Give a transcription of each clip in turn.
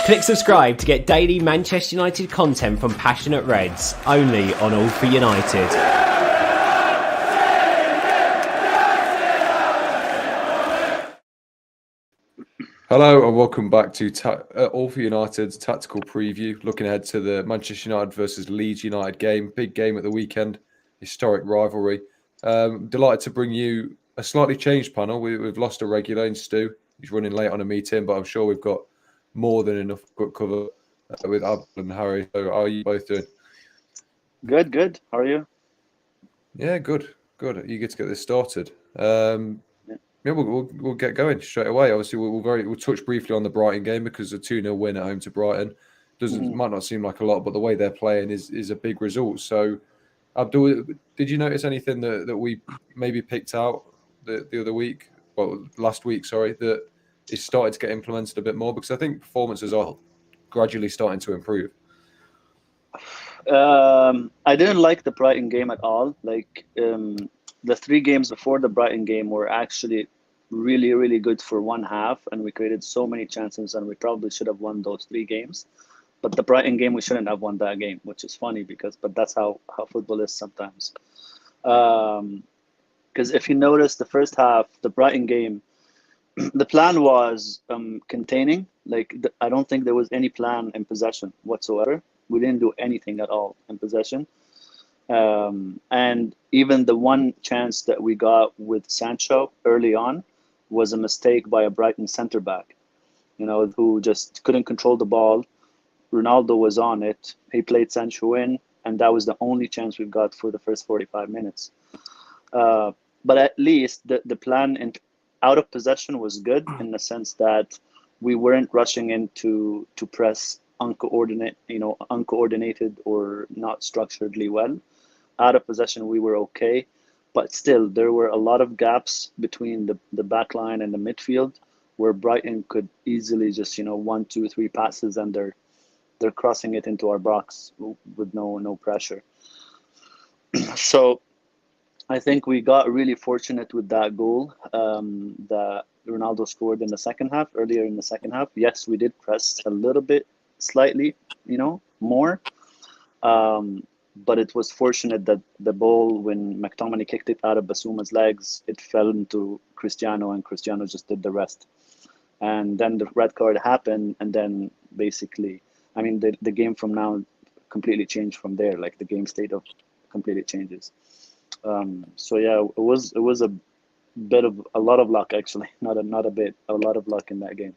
Click subscribe to get daily Manchester United content from passionate Reds, only on All for United. Hello and welcome back to All for United's tactical preview, looking ahead to the Manchester United versus Leeds United game. Big game at the weekend, historic rivalry. Delighted to bring you a slightly changed panel. We've lost a regular in Stu. He's running late on a meeting, but I'm sure we've got more than enough cover with Abdel and Harry. So how are you both doing? Good. How are you? Yeah, good. Eager to get this started. Yeah, we'll get going straight away. Obviously, we'll touch briefly on the Brighton game because a 2-0 win at home to Brighton might not seem like a lot, but the way they're playing is a big result. So, Abdul, did you notice anything that we maybe picked out the other week? Well, last week, sorry, that is started to get implemented a bit more, because I think performances are gradually starting to improve. I didn't like the Brighton game at all. The 3 games before the Brighton game were actually really, really good for one half, and we created so many chances, and we probably should have won those 3 games. But the Brighton game, we shouldn't have won that game, which is funny but that's how football is sometimes. Because if you notice the first half, the Brighton game, the plan was containing. I don't think there was any plan in possession whatsoever. We didn't do anything at all in possession. And even the one chance that we got with Sancho early on was a mistake by a Brighton centre back, who just couldn't control the ball. Ronaldo was on it. He played Sancho in, and that was the only chance we've got for the first 45 minutes. But at least the plan out of possession was good, in the sense that we weren't rushing in to press uncoordinated or not structuredly well. Out of possession, we were okay, but still there were a lot of gaps between the back line and the midfield where Brighton could easily just 1, 2, 3 passes, and they're crossing it into our box with no pressure. So I think we got really fortunate with that goal that Ronaldo scored in the second half, earlier in the second half. Yes, we did press a little bit, slightly, more. But it was fortunate that the ball, when McTominay kicked it out of Basuma's legs, it fell into Cristiano, and Cristiano just did the rest. And then the red card happened, and then basically, the game from now completely changed from there. Like, the game state of completely changes. So yeah, it was a lot of luck, actually. Not a bit, a lot of luck in that game.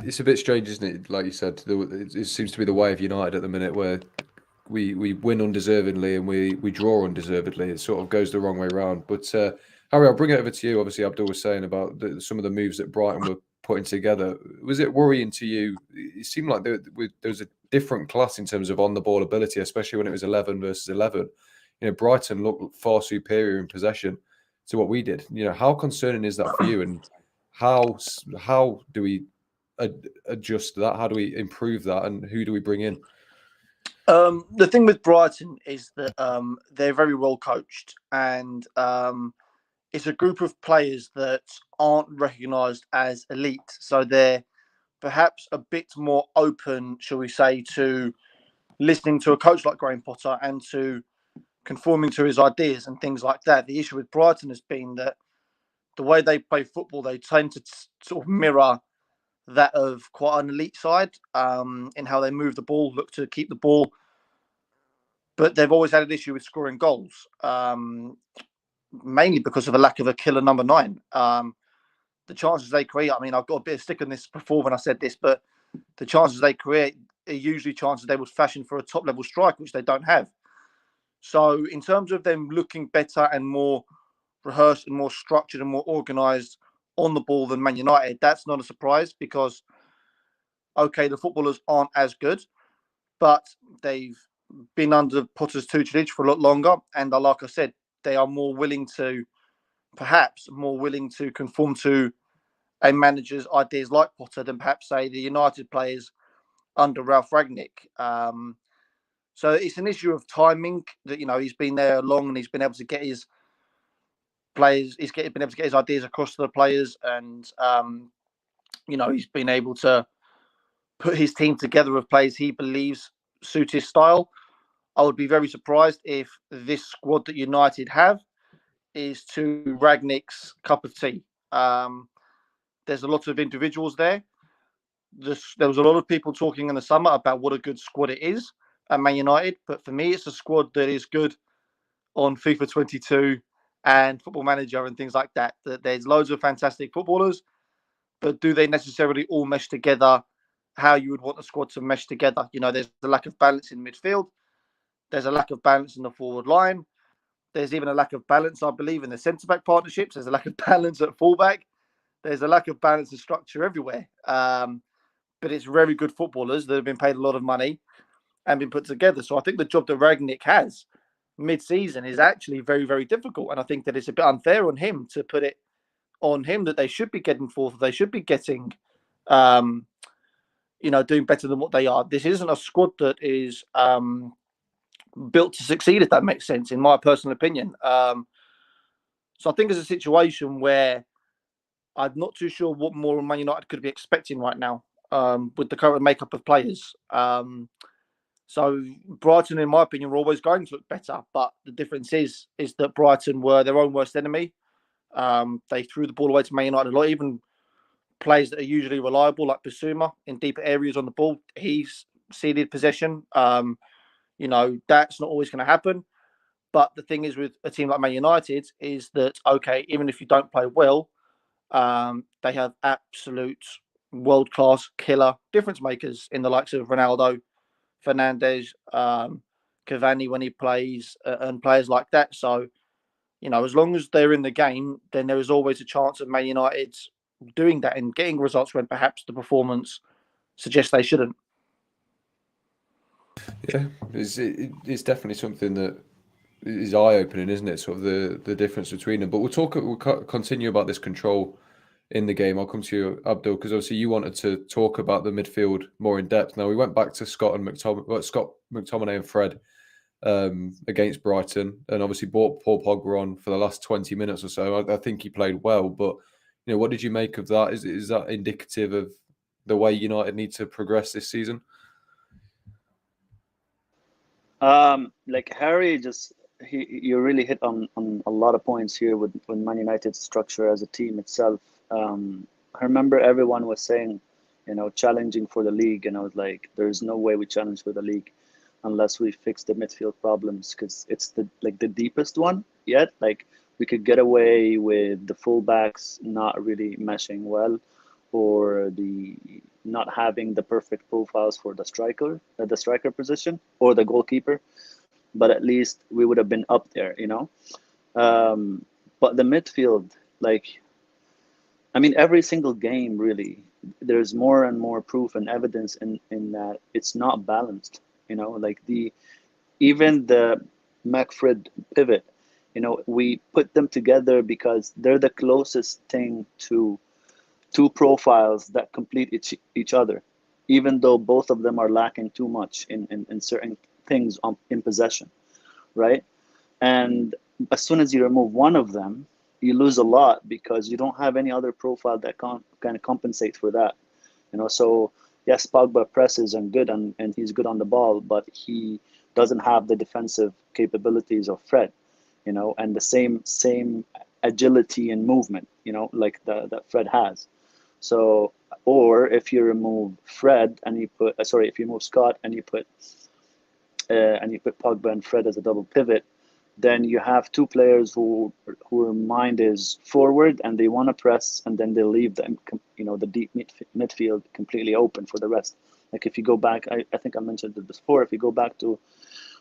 It's a bit strange, isn't it? Like you said, it seems to be the way of United at the minute, where we win undeservedly and we draw undeservedly. It sort of goes the wrong way around. But Harry, I'll bring it over to you. Obviously, Abdul was saying about some of the moves that Brighton were putting together. Was it worrying to you? It seemed like there was a different class in terms of on-the-ball ability, especially when it was 11 versus 11. Brighton looked far superior in possession to what we did. How concerning is that for you? And how do we adjust that? How do we improve that? And who do we bring in? The thing with Brighton is that they're very well coached, and it's a group of players that aren't recognised as elite. So they're perhaps a bit more open, shall we say, to listening to a coach like Graham Potter and to conforming to his ideas and things like that. The issue with Brighton has been that the way they play football, they tend to sort of mirror that of quite an elite side in how they move the ball, look to keep the ball. But they've always had an issue with scoring goals, mainly because of a lack of a killer number 9. The chances they create, I've got a bit of stick on this before when I said this, but the chances they create are usually chances they would fashion for a top-level striker, which they don't have. So in terms of them looking better and more rehearsed and more structured and more organised on the ball than Man United, that's not a surprise, because, okay, the footballers aren't as good, but they've been under Potter's tutelage for a lot longer, and like I said, they are perhaps more willing to conform to a manager's ideas like Potter than perhaps, say, the United players under Ralph Rangnick. So it's an issue of timing that, he's been there long and he's been able to get his players, been able to get his ideas across to the players, and he's been able to put his team together of players he believes suit his style. I would be very surprised if this squad that United have is to Rangnick's cup of tea. There's a lot of individuals there. There was a lot of people talking in the summer about what a good squad it is at Man United, but for me, it's a squad that is good on FIFA 22 and Football Manager and things like that. There's loads of fantastic footballers, but do they necessarily all mesh together how you would want the squad to mesh together? There's a lack of balance in midfield. There's a lack of balance in the forward line. There's even a lack of balance, I believe, in the centre-back partnerships. There's a lack of balance at fullback. There's a lack of balance and structure everywhere. But it's very good footballers that have been paid a lot of money and been put together. So I think the job that Rangnick has mid-season is actually very, very difficult. And I think that it's a bit unfair on him to put it on him that they should be getting fourth. They should be getting, doing better than what they are. This isn't a squad that is built to succeed, if that makes sense, in my personal opinion. So I think it's a situation where I'm not too sure what more Man United could be expecting right now with the current makeup of players. So Brighton, in my opinion, were always going to look better, but the difference is that Brighton were their own worst enemy. They threw the ball away to Man United a lot. Even players that are usually reliable, like Bissouma, in deeper areas on the ball, he's ceded possession. That's not always going to happen. But the thing is with a team like Man United is that, okay, even if you don't play well, they have absolute world-class killer difference makers in the likes of Ronaldo, Fernandes, Cavani when he plays, and players like that. So, as long as they're in the game, then there is always a chance of Man United doing that and getting results when perhaps the performance suggests they shouldn't. Yeah, it's definitely something that is eye-opening, isn't it? Sort of the difference between them. But we'll continue about this control in the game. I'll come to you, Abdul, because obviously you wanted to talk about the midfield more in depth. Now we went back to Scott McTominay and Fred against Brighton, and obviously brought Paul Pogba on for the last 20 minutes or so. I think he played well, but what did you make of that? Is that indicative of the way United need to progress this season? Like Harry, you really hit on a lot of points here with Man United's structure as a team itself. I remember everyone was saying, challenging for the league, and I was like, there's no way we challenge for the league unless we fix the midfield problems, because it's the deepest one yet. Like, we could get away with the fullbacks not really meshing well, or the not having the perfect profiles for the striker position or the goalkeeper, but at least we would have been up there, But the midfield, every single game, really, there's more and more proof and evidence in that it's not balanced, even the McFred pivot, we put them together because they're the closest thing to two profiles that complete each other, even though both of them are lacking too much in certain things in possession, right? And as soon as you remove one of them, you lose a lot because you don't have any other profile that can kind of compensate for that. So yes, Pogba presses and good, and he's good on the ball, but he doesn't have the defensive capabilities of Fred, and the same agility and movement, that Fred has. So, or if you remove Fred and if you remove Scott and you put Pogba and Fred as a double pivot, then you have two players whose mind is forward and they want to press, and then they leave the deep midfield completely open for the rest. Like, if you go back, I think I mentioned it before, if you go back to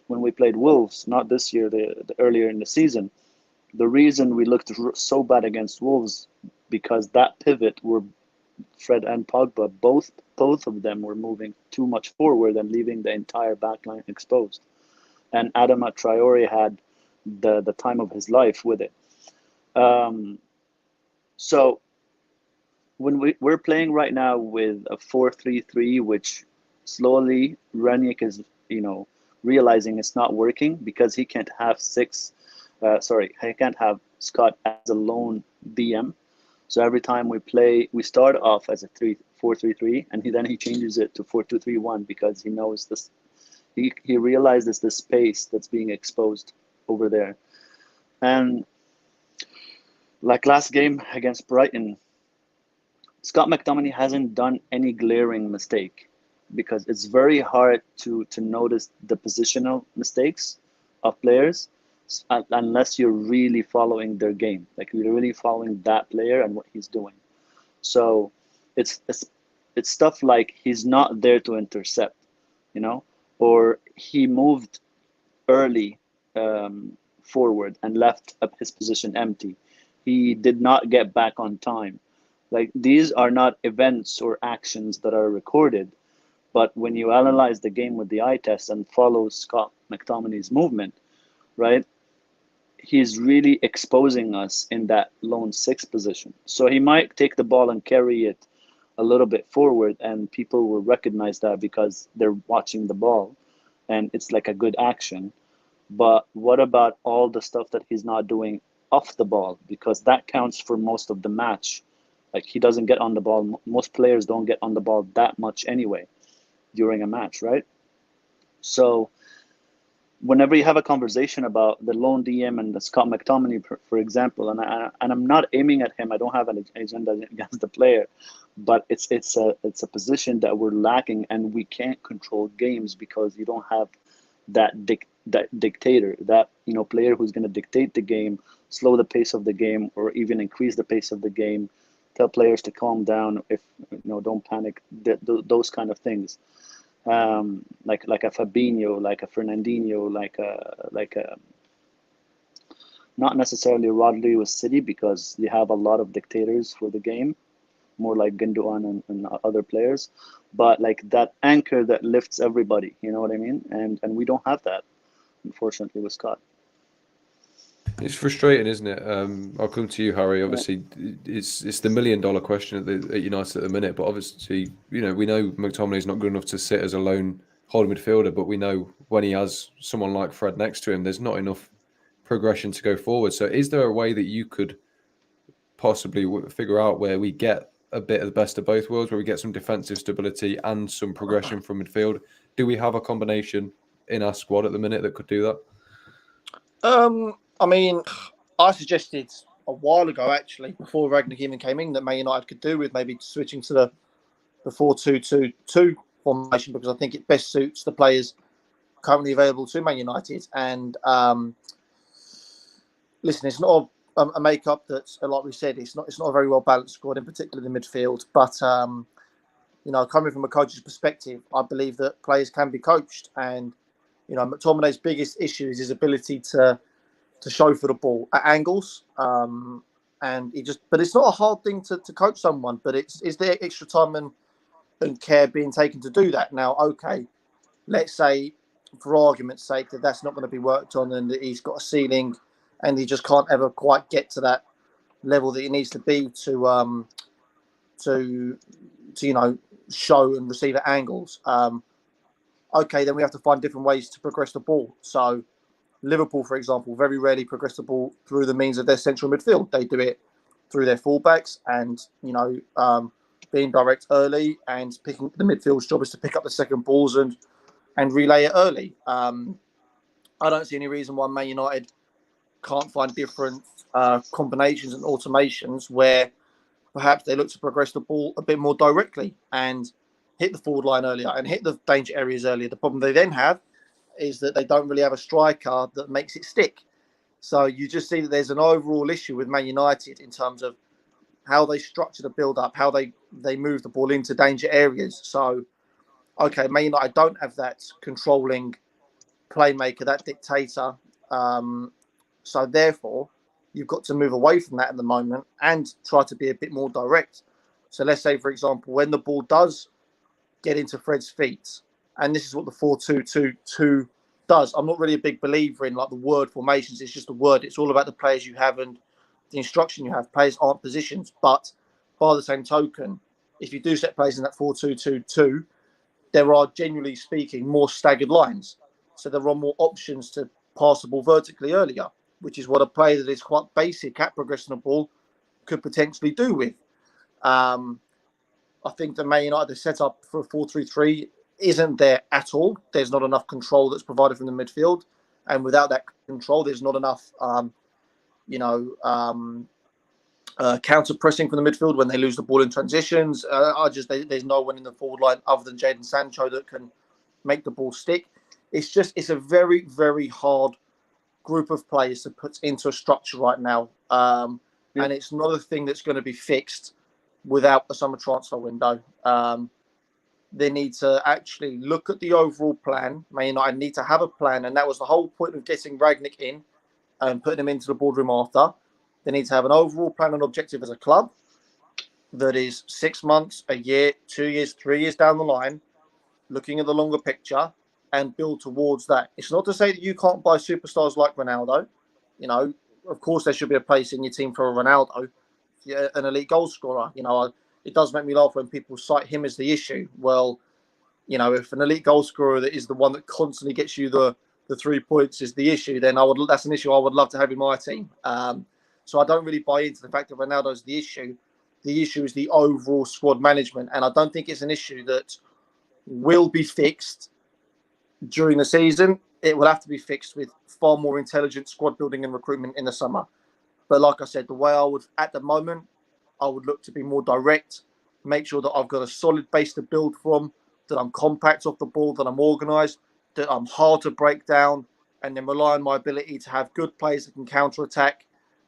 when we played Wolves, not this year, the earlier in the season, the reason we looked so bad against Wolves because that pivot were Fred and Pogba, both of them were moving too much forward and leaving the entire backline exposed. And Adama Traore had the time of his life with it. So when we're playing right now with a 4-3-3, which slowly Ranić is, realizing it's not working because he can't have he can't have Scott as a lone DM. So every time we play, we start off as a 4-3-3, and then he changes it to 4-2-3-1 because he knows this. He realizes the space that's being exposed over there. And like last game against Brighton, Scott McTominay hasn't done any glaring mistake because it's very hard to notice the positional mistakes of players unless you're really following their game, like you're really following that player and what he's doing. So it's stuff like he's not there to intercept, or he moved early forward and left up his position empty. He did not get back on time. Like, these are not events or actions that are recorded, but when you analyze the game with the eye test and follow Scott McTominay's movement, right, he's really exposing us in that lone six position. So he might take the ball and carry it a little bit forward, and people will recognize that because they're watching the ball, and it's like a good action. But what about all the stuff that he's not doing off the ball? Because that counts for most of the match. Like, he doesn't get on the ball. Most players don't get on the ball that much anyway during a match, right? So whenever you have a conversation about the lone DM and the Scott McTominay, for example, and I'm not aiming at him. I don't have an agenda against the player, but it's a position that we're lacking, and we can't control games because you don't have that dictator, that player who's going to dictate the game, slow the pace of the game, or even increase the pace of the game. Tell players to calm down, if don't panic. Those kind of things, like a Fabinho, like a Fernandinho, like a not necessarily Rodri with City, because you have a lot of dictators for the game, more like Gundogan and other players, but like that anchor that lifts everybody. You know what I mean? And we don't have that, unfortunately, with Scott. It's frustrating, isn't it? I'll come to you, Harry. Obviously, it's the $1 million question at United at the minute. But obviously, we know McTominay's not good enough to sit as a lone holding midfielder. But we know when he has someone like Fred next to him, there's not enough progression to go forward. So, is there a way that you could possibly figure out where we get a bit of the best of both worlds, where we get some defensive stability and some progression from midfield? Do we have a combination in our squad at the minute that could do that? I mean, I suggested a while ago, actually, before Ragnar even came in, that Man United could do with maybe switching to the 4-2-2-2 formation, because I think it best suits the players currently available to Man United. And listen, it's not a makeup that's, like we said, it's not a very well balanced squad, in particular the midfield. But coming from a coach's perspective, I believe that players can be coached, and McTominay's biggest issue is his ability to show for the ball at angles, and but it's not a hard thing to coach someone, but is there extra time and care being taken to do that? Now, okay, let's say, for argument's sake, that's not going to be worked on, and that he's got a ceiling and he just can't ever quite get to that level that he needs to be to show and receive at angles. Okay, then we have to find different ways to progress the ball. So Liverpool, for example, very rarely progress the ball through the means of their central midfield. They do it through their fullbacks, and being direct early, and picking the midfield's job is to pick up the second balls and relay it early. I don't see any reason why Man United can't find different combinations and automations where perhaps they look to progress the ball a bit more directly and hit the forward line earlier and hit the danger areas earlier. The problem they then have is that they don't really have a striker that makes it stick. So you just see that there's an overall issue with Man United in terms of how they structure the build-up, how they move the ball into danger areas. So, okay, Man United don't have that controlling playmaker, that dictator. So therefore, you've got to move away from that at the moment and try to be a bit more direct. So let's say, for example, when the ball does get into Fred's feet, and this is what the 4-2-2-2 does. I'm not really a big believer in like the word formations. It's just a word. It's all about the players you have and the instruction you have. Players aren't positions. But by the same token, if you do set players in that 4-2-2-2, there are, generally speaking, more staggered lines. So there are more options to pass the ball vertically earlier, which is what a player that is quite basic at progressing the ball could potentially do with. I think the Man United setup for a 4-3-3 isn't there at all. There's not enough control that's provided from the midfield, and without that control, there's not enough, counter pressing from the midfield when they lose the ball in transitions. There's no one in the forward line other than Jadon Sancho that can make the ball stick. It's a very, very hard group of players to put into a structure right now, and it's not a thing that's going to be fixed without the summer transfer window. They need to actually look at the overall plan. Man United need to have a plan, and that was the whole point of getting Rangnick in and putting him into the boardroom after. They need to have an overall plan and objective as a club that is 6 months, a year, 2 years, 3 years down the line, looking at the longer picture and build towards that. It's not to say that you can't buy superstars like Ronaldo. Of course, there should be a place in your team for a Ronaldo, an elite goal scorer. It does make me laugh when people cite him as the issue. Well, if an elite goal scorer that is the one that constantly gets you the 3 points is the issue, then that's an issue I would love to have in my team. So I don't really buy into the fact that Ronaldo is the issue. The issue is the overall squad management, and I don't think it's an issue that will be fixed during the season. It will have to be fixed with far more intelligent squad building and recruitment in the summer. But like I said, the way I would, at the moment, I would look to be more direct, make sure that I've got a solid base to build from, that I'm compact off the ball, that I'm organised, that I'm hard to break down, and then rely on my ability to have good players that can counter-attack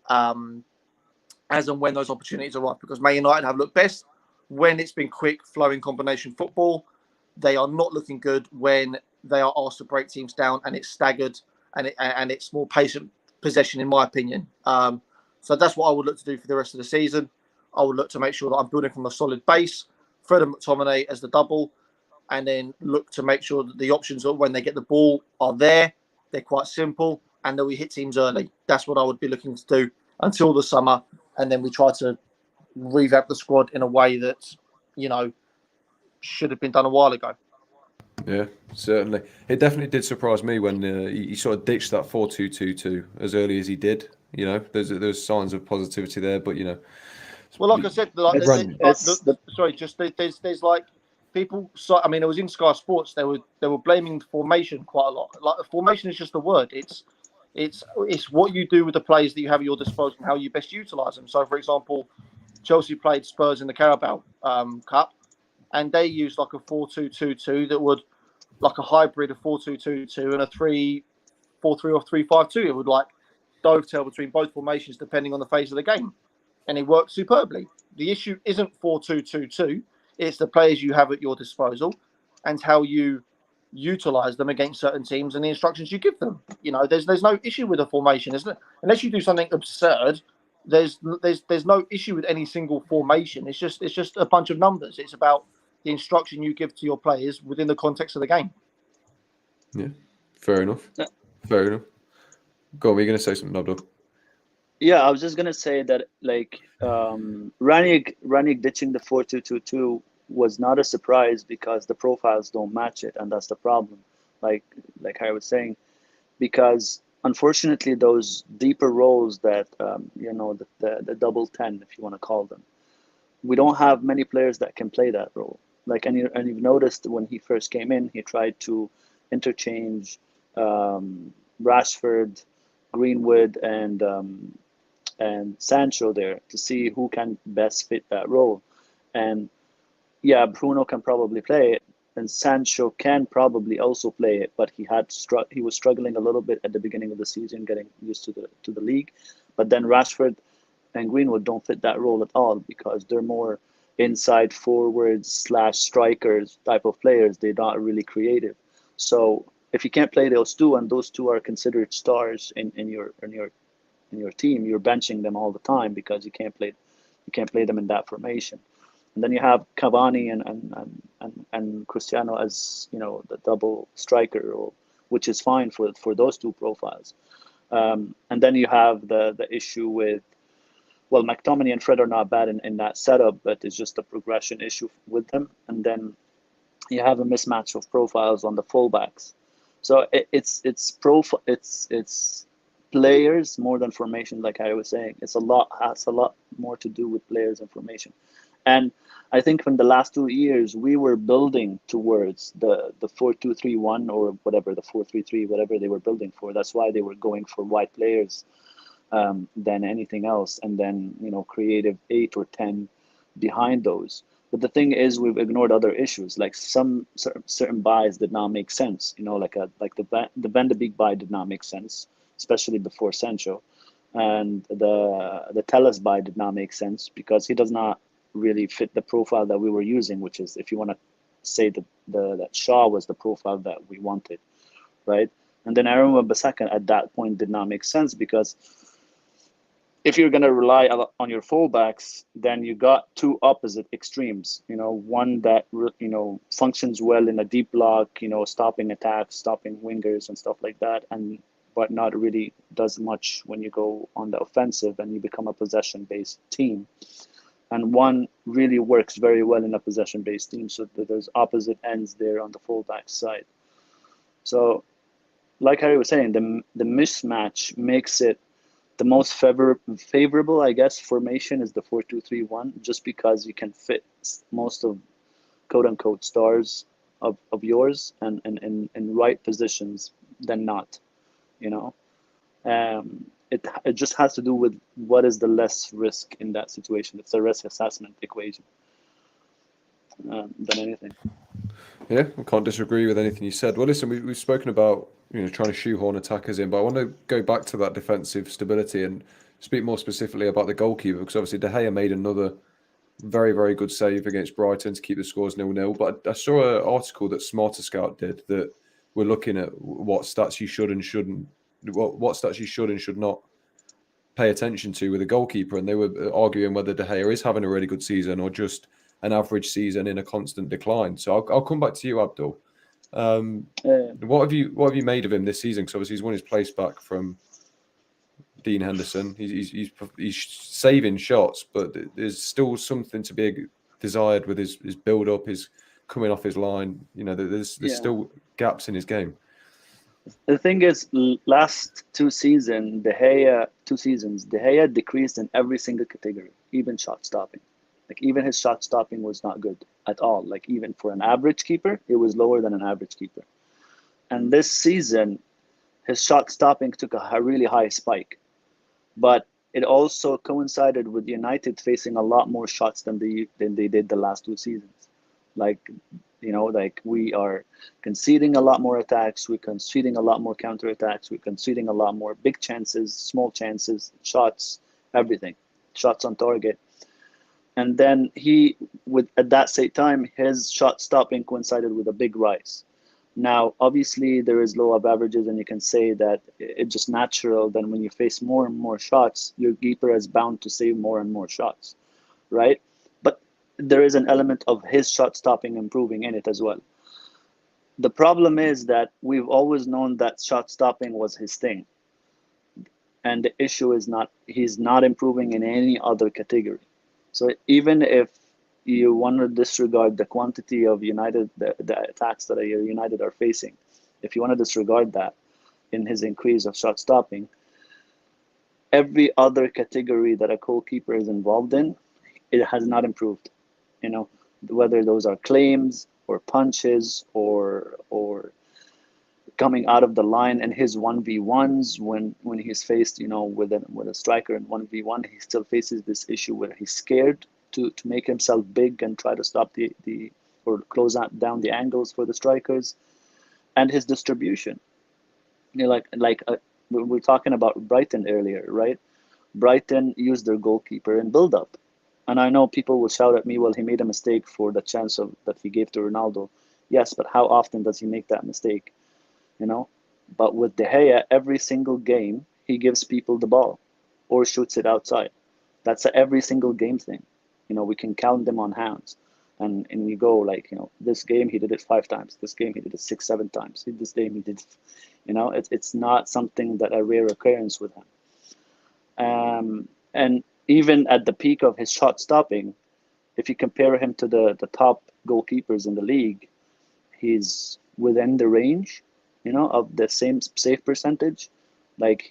as and when those opportunities arrive. Because Man United have looked best when it's been quick, flowing combination football. They are not looking good when they are asked to break teams down and it's staggered and it's more patient possession, in my opinion. So that's what I would look to do for the rest of the season. I would look to make sure that I'm building from a solid base, Fred and McTominay as the double, and then look to make sure that the options when they get the ball are there. They're quite simple, and that we hit teams early. That's what I would be looking to do until the summer, and then we try to revamp the squad in a way that, should have been done a while ago. Yeah, certainly. It definitely did surprise me when he sort of ditched that 4-2-2-2 as early as he did. There's signs of positivity there, but Well, like I said, there's like people. So, I mean, it was in Sky Sports. They were blaming formation quite a lot. Like, formation is just a word. It's what you do with the players that you have at your disposal and how you best utilize them. So, for example, Chelsea played Spurs in the Carabao Cup, and they used like a 4-2-2-2 that would like a hybrid of 4-2-2-2 and a 3-4-3 or 3-5-2. It would like dovetail between both formations depending on the phase of the game, and it worked superbly. The issue isn't 4-2-2-2; it's the players you have at your disposal and how you utilize them against certain teams and the instructions you give them. There's no issue with a formation, isn't it? Unless you do something absurd, there's no issue with any single formation. It's just a bunch of numbers. It's about the instruction you give to your players within the context of the game. Yeah, fair enough. Yeah. Fair enough. Go on, were you going to say something, Abdul? Yeah, I was just gonna say that Rangnick ditching the 4-2-2-2 was not a surprise because the profiles don't match it, and that's the problem. Like I was saying, because unfortunately those deeper roles that the double 10, if you want to call them, we don't have many players that can play that role. And you've noticed when he first came in, he tried to interchange Rashford, Greenwood, and Sancho there to see who can best fit that role. And yeah, Bruno can probably play it, and Sancho can probably also play it, but he was struggling a little bit at the beginning of the season, getting used to the league. But then Rashford and Greenwood don't fit that role at all because they're more inside forwards / strikers type of players. They're not really creative. So if you can't play those two, and those two are considered stars in your team, you're benching them all the time because you can't play them in that formation. And then you have Cavani and Cristiano as the double striker role, which is fine for those two profiles. And then you have the issue with, well, McTominay and Fred are not bad in that setup, but it's just a progression issue with them. And then you have a mismatch of profiles on the fullbacks. So it's players more than formation, like I was saying. It's a lot has a lot more to do with players and formation. And I think in the last 2 years we were building towards the 4-2-3-1 or whatever, the 4-3-3, whatever they were building for. That's why they were going for wide players than anything else, and then creative 8 or 10 behind those. But the thing is, we've ignored other issues, like some certain buys did not make sense. Like the Van de Beek buy did not make sense, especially before Sancho, and the Telles buy did not make sense because he does not really fit the profile that we were using, which is, if you want to say that Shaw was the profile that we wanted, right? And then Aaron Wan-Bissaka at that point did not make sense because if you're going to rely on your fullbacks, then you got two opposite extremes. One that functions well in a deep block, stopping attacks, stopping wingers and stuff like that, but not really does much when you go on the offensive and you become a possession-based team. And one really works very well in a possession-based team, so that there's opposite ends there on the fullback side. So, like Harry was saying, the mismatch makes it the most favorable, I guess, formation is the 4-2-3-1, just because you can fit most of quote-unquote stars of yours and in right positions than not, It just has to do with what is the less risk in that situation. It's a risk assessment equation than anything. Yeah, I can't disagree with anything you said. Well, listen, we've spoken about trying to shoehorn attackers in, but I want to go back to that defensive stability and speak more specifically about the goalkeeper, because obviously De Gea made another very, very good save against Brighton to keep the scores 0-0. But I saw an article that Smarter Scout did that we're looking at what stats you should and shouldn't, what stats you should and should not pay attention to with a goalkeeper, and they were arguing whether De Gea is having a really good season or just an average season in a constant decline. So I'll come back to you, Abdul. What have you made of him this season? Because obviously he's won his place back from Dean Henderson. He's saving shots, but there's still something to be desired with his build up, his coming off his line. There's still gaps in his game. The thing is, last 2 seasons, De Gea decreased in every single category, even shot stopping. Like, even his shot stopping was not good at all. Like, even for an average keeper, it was lower than an average keeper. And this season, his shot stopping took a really high spike. But it also coincided with United facing a lot more shots than they did the last 2 seasons. Like we are conceding a lot more attacks, we're conceding a lot more counterattacks, we're conceding a lot more big chances, small chances, shots, everything, shots on target. And then at that same time, his shot stopping coincided with a big rise. Now, obviously, there is law of averages, and you can say that it's just natural that when you face more and more shots, your keeper is bound to save more and more shots, right? But there is an element of his shot stopping improving in it as well. The problem is that we've always known that shot stopping was his thing. And the issue is he's not improving in any other category. So even if you want to disregard the quantity of the attacks that United are facing, if you want to disregard that in his increase of shot stopping, every other category that a goalkeeper is involved in, it has not improved. Whether those are claims or punches or coming out of the line, and his 1v1s when he's faced with a striker in 1v1, he still faces this issue where he's scared to make himself big and try to stop or close down the angles for the strikers. And his distribution, we were talking about Brighton earlier, right? Brighton used their goalkeeper in build up, and I know people will shout at me, well, he made a mistake for the chance that he gave to Ronaldo. Yes, but how often does he make that mistake? But with De Gea, every single game he gives people the ball or shoots it outside. That's every single game thing. We can count them on hands, and you go this game he did it 5 times. This game he did it 6-7 times. This game he did, it's not something that a rare occurrence with him. And even at the peak of his shot stopping, if you compare him to the top goalkeepers in the league, he's within the range, of the same save percentage, Like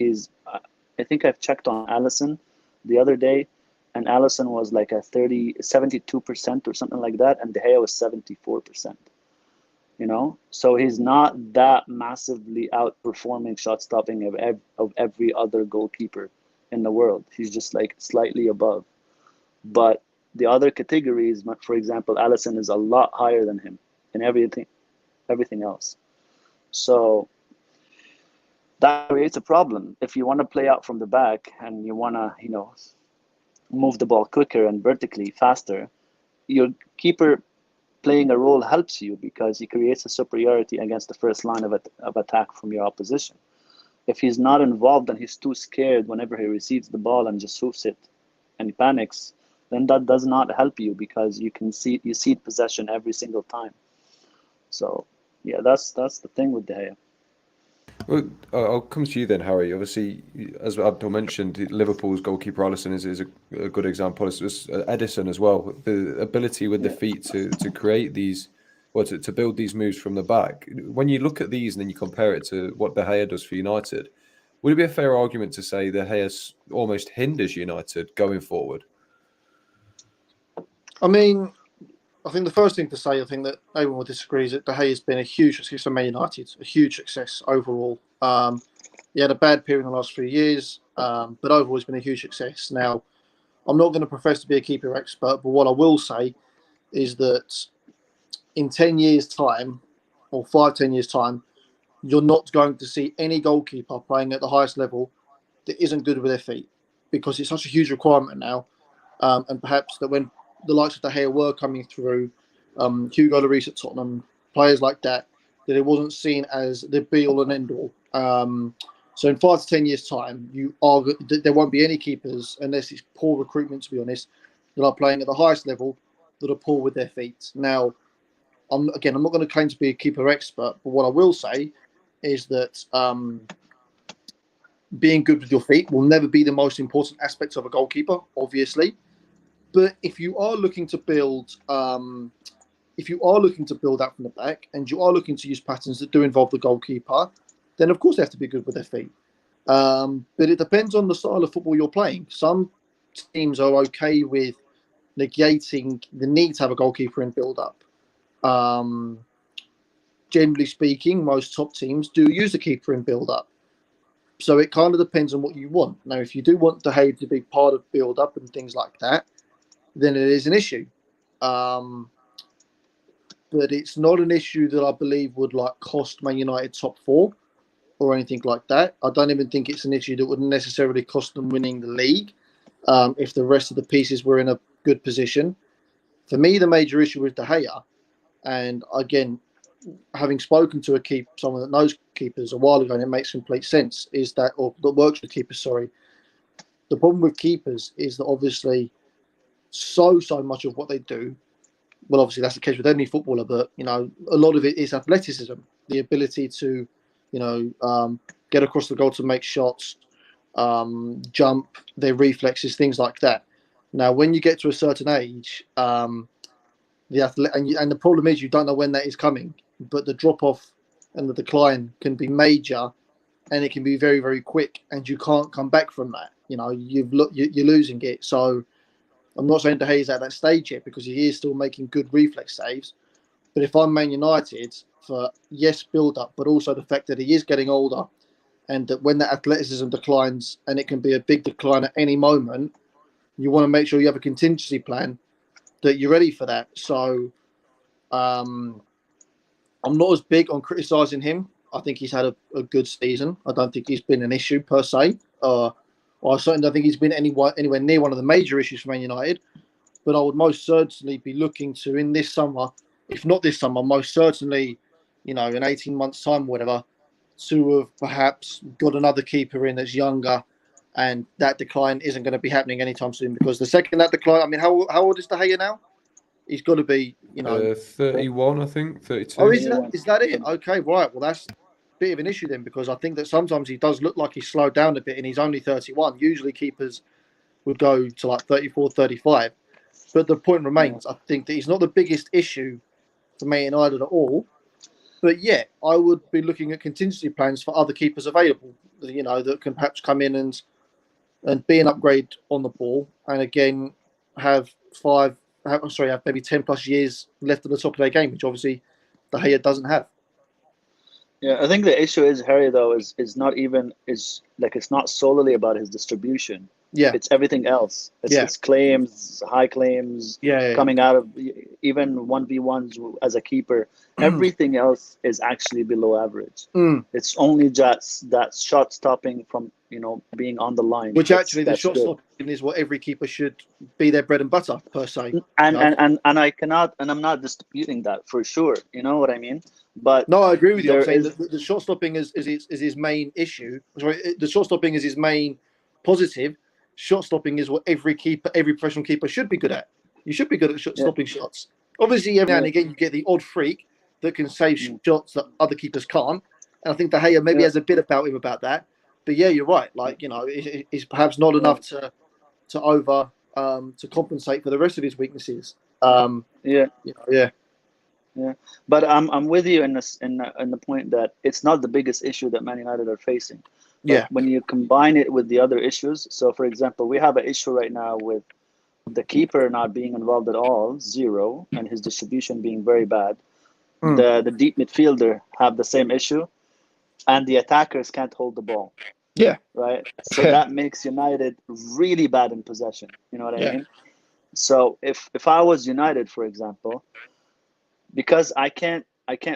I think I've checked on Allison the other day, and Allison was like a 72% or something like that, and De Gea was 74%. You know, so he's not that massively outperforming shot stopping of every other goalkeeper in the world. He's just like slightly above. But the other categories, for example, Allison is a lot higher than him in everything else. So that creates a problem. If you want to play out from the back and you want to, move the ball quicker and vertically faster, your keeper playing a role helps you because he creates a superiority against the first line of attack from your opposition. If he's not involved and he's too scared whenever he receives the ball and just hoofs it and he panics, then that does not help you because you cede possession every single time. So yeah, that's the thing with De Gea. Well, I'll come to you then, Harry. Obviously, as Abdel mentioned, Liverpool's goalkeeper Alisson is a good example. It's Edison as well. The ability with the feet to create these, to build these moves from the back. When you look at these and then you compare it to what De Gea does for United, would it be a fair argument to say De Gea almost hinders United going forward? I mean, I think the first thing to say, I think that everyone will disagree, is that De Gea has been a huge success for Man United, a huge success overall. He had a bad period in the last few years, but overall it's been a huge success. Now, I'm not going to profess to be a keeper expert, but what I will say is that in 10 years' time, or 5-10 years' time, you're not going to see any goalkeeper playing at the highest level that isn't good with their feet, because it's such a huge requirement now. And perhaps that when the likes of De Gea were coming through, Hugo Lloris at Tottenham, players like that it wasn't seen as the be-all and end-all. So in 5 to 10 years' time, there won't be any keepers, unless it's poor recruitment, to be honest, that are playing at the highest level that are poor with their feet. Now, I'm not going to claim to be a keeper expert, but what I will say is that being good with your feet will never be the most important aspect of a goalkeeper, obviously. But if you are looking to build, out from the back, and you are looking to use patterns that do involve the goalkeeper, then of course they have to be good with their feet. But it depends on the style of football you're playing. Some teams are okay with negating the need to have a goalkeeper in build-up. Generally speaking, most top teams do use the keeper in build-up. So it kind of depends on what you want. Now, if you do want De Gea to be part of build-up and things like that, then it is an issue. But it's not an issue that I believe would cost Man United top 4 or anything like that. I don't even think it's an issue that would necessarily cost them winning the league if the rest of the pieces were in a good position. For me, the major issue with De Gea, and again, having spoken to someone that knows keepers a while ago, and it makes complete sense, is that, or that works with keepers, sorry. The problem with keepers is that obviously so much of what they do, well, obviously that's the case with any footballer, but a lot of it is athleticism, the ability to, get across the goal to make shots, jump, their reflexes, things like that. Now, when you get to a certain age, and the problem is you don't know when that is coming, but the drop off and the decline can be major, and it can be very, very quick, and you can't come back from that. You're losing it. So I'm not saying De Gea is at that stage yet, because he is still making good reflex saves. But if I'm Man United, for build up, but also the fact that he is getting older, and that when that athleticism declines, and it can be a big decline at any moment, you want to make sure you have a contingency plan that you're ready for that. So I'm not as big on criticising him. I think he's had a good season. I don't think he's been an issue per se. I certainly don't think he's been anywhere near one of the major issues for Man United. But I would most certainly be looking to, in this summer, if not this summer, most certainly, in 18 months' time or whatever, to have perhaps got another keeper in that's younger, and that decline isn't going to be happening anytime soon. Because the second that decline, I mean, how old is De Gea now? He's got to be, 31, I think, 32. Oh, is that it? Okay, right. Well, that's a bit of an issue then, because I think that sometimes he does look like he's slowed down a bit, and he's only 31. Usually keepers would go to 34, 35. But the point remains, I think that he's not the biggest issue for Man United at all. But yeah, I would be looking at contingency plans for other keepers available, that can perhaps come in and be an upgrade on the ball, and again have maybe 10 plus years left at the top of their game, which obviously De Gea doesn't have. Yeah, I think the issue is Harry though is not even is like it's not solely about his distribution. Yeah, It's everything else. It's claims, high claims, yeah. coming out of even 1v1s as a keeper. Everything else is actually below average. It's only just that shot stopping from being on the line. Which actually the that's shot good. stopping is what every keeper should be their bread and butter per se. And I cannot, and I'm not disputing that for sure. You know what I mean? But no, I agree with you. I'm saying is, that the shot stopping is his main issue. Sorry, the shot stopping is his main positive. Shot stopping is what every professional keeper should be good at. You should be good at stopping shots. Obviously, every now and again you get the odd freak that can save shots that other keepers can't. And I think De Gea maybe has a bit about him about that. But yeah, you're right. Like it's perhaps not enough to compensate for the rest of his weaknesses. Yeah. But I'm with you in the point that it's not the biggest issue that Man United are facing. But when you combine it with the other issues, so for example, we have an issue right now with the keeper not being involved at all, 0, and his distribution being very bad. The deep midfielder have the same issue, and the attackers can't hold the ball. Yeah. Right. So that makes United really bad in possession. You know what I mean? So if I was United, for example, because I can't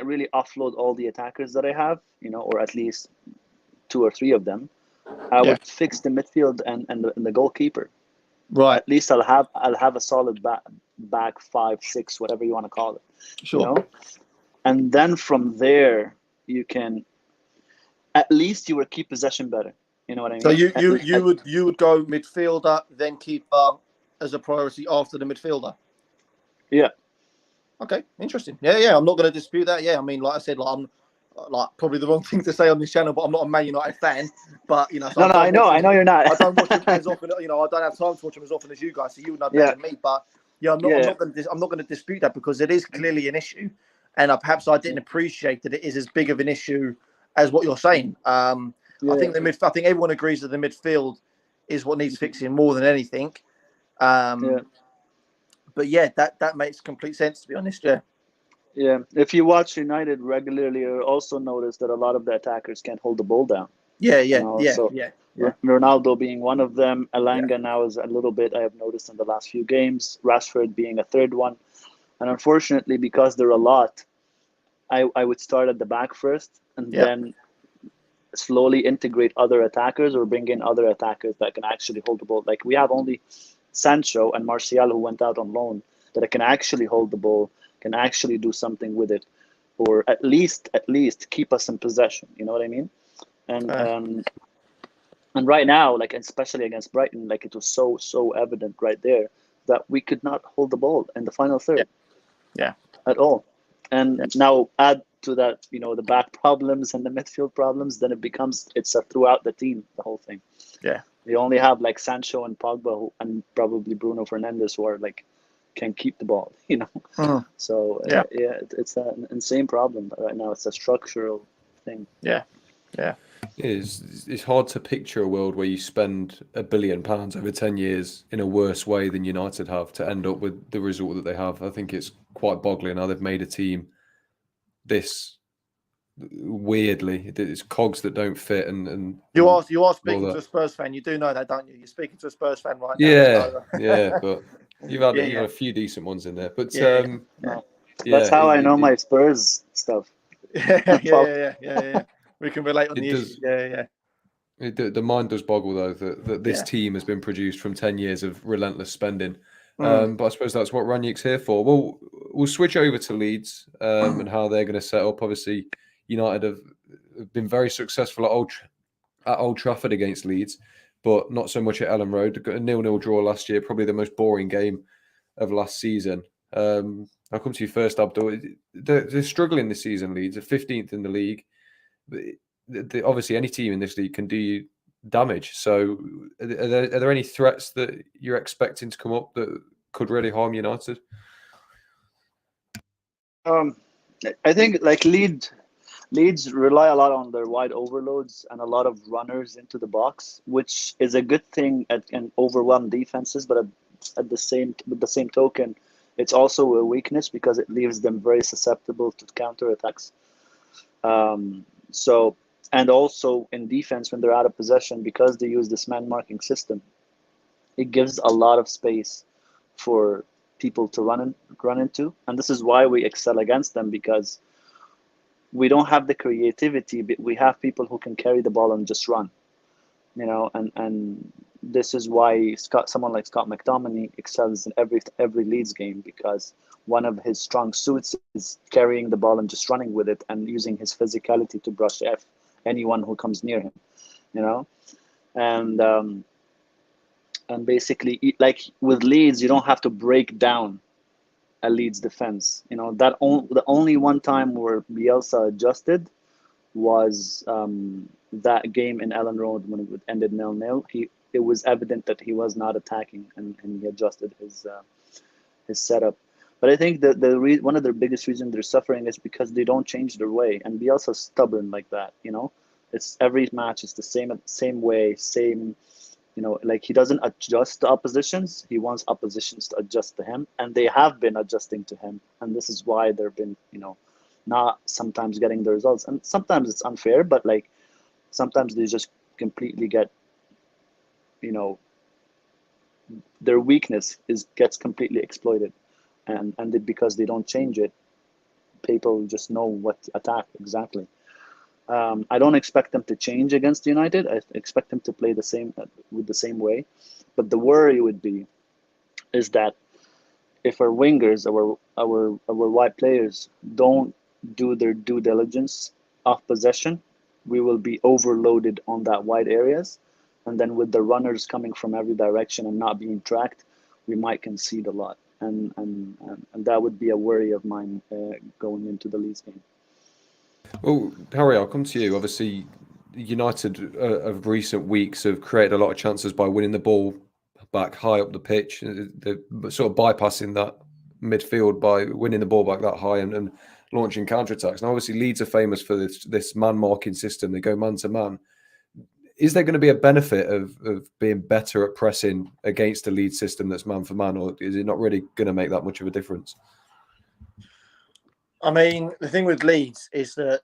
really offload all the attackers that I have, or at least 2 or 3 of them, I would fix the midfield and the goalkeeper. Right. At least I'll have a solid back 5, 6, whatever you want to call it. Sure. And then from there you can at least you will keep possession better. You know what I mean? So you would go midfielder, then keeper as a priority after the midfielder. Yeah. Okay, interesting. Yeah. I'm not going to dispute that. Yeah, I mean, like I said, I'm probably the wrong thing to say on this channel, but I'm not a Man United fan. But so I know you're not. I don't watch them as often. I don't have time to watch them as often as you guys. So you would know better than me. But I'm not going to dispute that because it is clearly an issue, and perhaps I didn't appreciate that it is as big of an issue as what you're saying. I think I think everyone agrees that the midfield is what needs fixing more than anything. But yeah, that makes complete sense, to be honest. Yeah. Yeah. If you watch United regularly, you'll also notice that a lot of the attackers can't hold the ball down. Yeah. Ronaldo being one of them. Elanga now is a little bit, I have noticed in the last few games. Rashford being a third one. And unfortunately, because there are a lot, I would start at the back first and then slowly integrate other attackers or bring in other attackers that can actually hold the ball. Like we have only Sancho and Martial who went out on loan that can actually hold the ball, can actually do something with it, or at least keep us in possession. You know what I mean? And right now, like especially against Brighton, like it was so evident right there that we could not hold the ball in the final third. Yeah. At all. And now add to that, the back problems and the midfield problems, then it's throughout the team, the whole thing. Yeah. They only have like Sancho and Pogba and probably Bruno Fernandes who are like can keep the ball, So it's an insane problem right now. It's a structural thing. Yeah. It's hard to picture a world where you spend £1 billion over 10 years in a worse way than United have to end up with the result that they have. I think it's quite boggling how they've made a team this weirdly. It's cogs that don't fit. And you are speaking to a Spurs fan. You do know that, don't you? You're speaking to a Spurs fan right now. Yeah, but you've had a few decent ones in there. But that's how I know my Spurs stuff. Yeah. We can relate on the issue. Yeah. The mind does boggle though that this team has been produced from 10 years of relentless spending. But I suppose that's what Ranić's here for. Well, we'll switch over to Leeds and how they're going to set up. Obviously, United have been very successful at Old Trafford against Leeds, but not so much at Ellen Road. They got a 0-0 draw last year, probably the most boring game of last season. I'll come to you first, Abdul. They're struggling this season, Leeds. They're 15th in the league. Obviously, any team in this league can do you damage. So, are there any threats that you're expecting to come up that could really harm United? I think like Leeds rely a lot on their wide overloads and a lot of runners into the box, which is a good thing at can overwhelm defenses, but at the same token, it's also a weakness because it leaves them very susceptible to counter attacks. So and also in defense when they're out of possession because they use this man marking system, it gives a lot of space for people to run into, and this is why we excel against them because we don't have the creativity, but we have people who can carry the ball and just run, and this is why someone like Scott McTominay excels in every Leeds game because one of his strong suits is carrying the ball and just running with it and using his physicality to brush anyone who comes near him, and basically like with Leeds, you don't have to break down a Leeds defense. The only one time where Bielsa adjusted was that game in Ellen Road when it ended 0-0. It was evident that he was not attacking, and he adjusted his setup. But I think that one of the biggest reasons they're suffering is because they don't change their way, and Bielsa's stubborn like that. It's every match is the same way, same. Like he doesn't adjust to oppositions. He wants oppositions to adjust to him, and they have been adjusting to him, and this is why they've been, not sometimes getting the results, and sometimes it's unfair, but like sometimes they just completely get, their weakness gets completely exploited, and because they don't change it, people just know what to attack exactly. I don't expect them to change against United. I expect them to play the same way, but the worry would be is that if our wingers, our wide players don't do their due diligence off possession, we will be overloaded on that wide areas, and then with the runners coming from every direction and not being tracked, we might concede a lot, and that would be a worry of mine going into the Leeds game. Well, Harry, I'll come to you. Obviously, United of recent weeks have created a lot of chances by winning the ball back high up the pitch. They're sort of bypassing that midfield by winning the ball back that high and launching counterattacks. And obviously, Leeds are famous for this man marking system. They go man to man. Is there going to be a benefit of being better at pressing against a Leeds system that's man for man, or is it not really going to make that much of a difference? I mean, the thing with Leeds is that,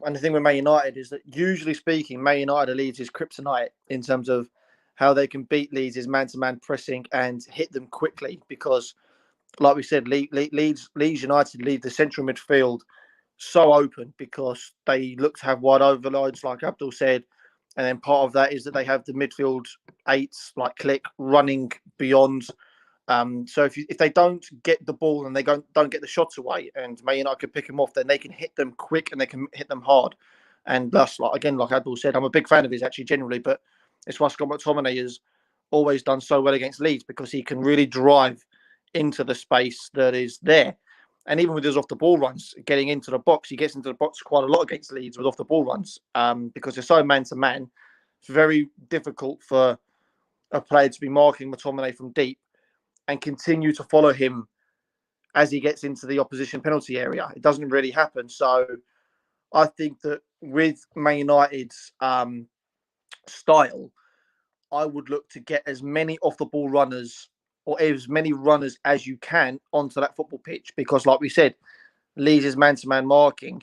and the thing with Man United is that, usually speaking, Man United and Leeds is kryptonite in terms of how they can beat Leeds is man-to-man pressing and hit them quickly. Because, like we said, Leeds United leave the central midfield so open because they look to have wide overloads, like Abdel said, and then part of that is that they have the midfield eights like Click running beyond. So if they don't get the ball and they don't get the shots away, and Man United can pick them off, then they can hit them quick and they can hit them hard. And thus, like Adil said, I'm a big fan of his actually generally, but it's why Scott McTominay has always done so well against Leeds, because he can really drive into the space that is there. And even with his off the ball runs, getting into the box, he gets into the box quite a lot against Leeds with off the ball runs, because they're so man to man. It's very difficult for a player to be marking McTominay from deep and continue to follow him as he gets into the opposition penalty area. It doesn't really happen. So I think that with Man United's style, I would look to get as many off the ball runners or as many runners as you can onto that football pitch, because like we said, Leeds is man-to-man marking.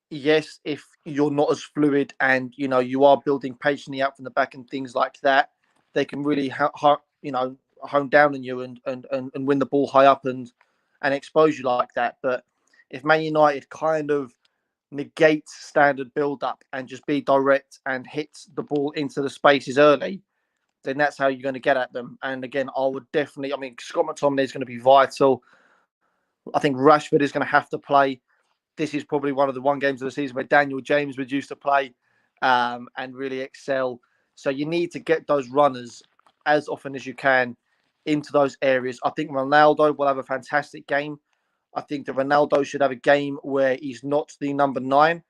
Yes, if you're not as fluid and you are building patiently out from the back and things like that, they can really hone down on you and win the ball high up and expose you like that. But if Man United kind of negate standard build-up and just be direct and hit the ball into the spaces early, then that's how you're going to get at them. And again, Scott McTominay is going to be vital. I think Rashford is going to have to play. This is probably one of the games of the season where Daniel James was used to play and really excel. So you need to get those runners as often as you can into those areas. I think Ronaldo will have a fantastic game. I think that Ronaldo should have a game where he's not the number 9,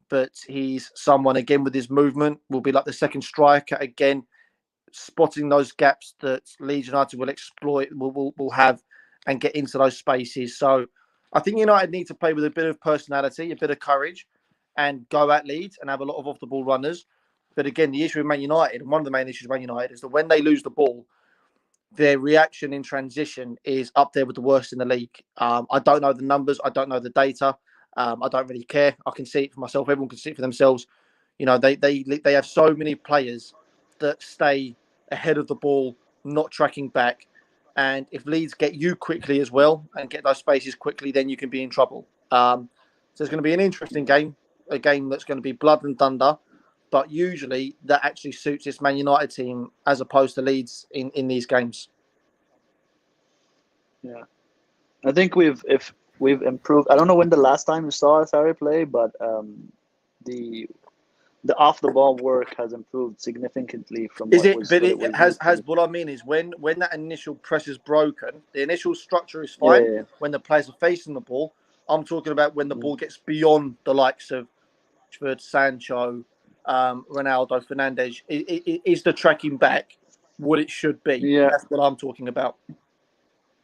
but he's someone, again, with his movement, will be like the second striker, again, spotting those gaps that Leeds United will exploit, will have, and get into those spaces. So I think United need to play with a bit of personality, a bit of courage, and go at Leeds and have a lot of off-the-ball runners. But again, the issue with Man United, and one of the main issues with Man United, is that when they lose the ball, their reaction in transition is up there with the worst in the league. I don't know the numbers. I don't know the data. I don't really care. I can see it for myself. Everyone can see it for themselves. You know, they have so many players that stay ahead of the ball, not tracking back. And if Leeds get you quickly as well and get those spaces quickly, then you can be in trouble. So it's going to be an interesting game, a game that's going to be blood and thunder. But usually that actually suits this Man United team as opposed to Leeds in these games. Yeah, I think we've improved. I don't know when the last time you saw us Harry play, but the off the ball work has improved significantly from Is what it? was. But What it it was has used to has be. what I mean is when that initial press is broken, the initial structure is Yeah, fine. yeah, When the players are facing the ball, I'm talking about when the yeah. ball gets beyond the likes of Rashford, Sancho, Ronaldo, Fernandes. Is the tracking back what it should be? Yeah. That's what I'm talking about.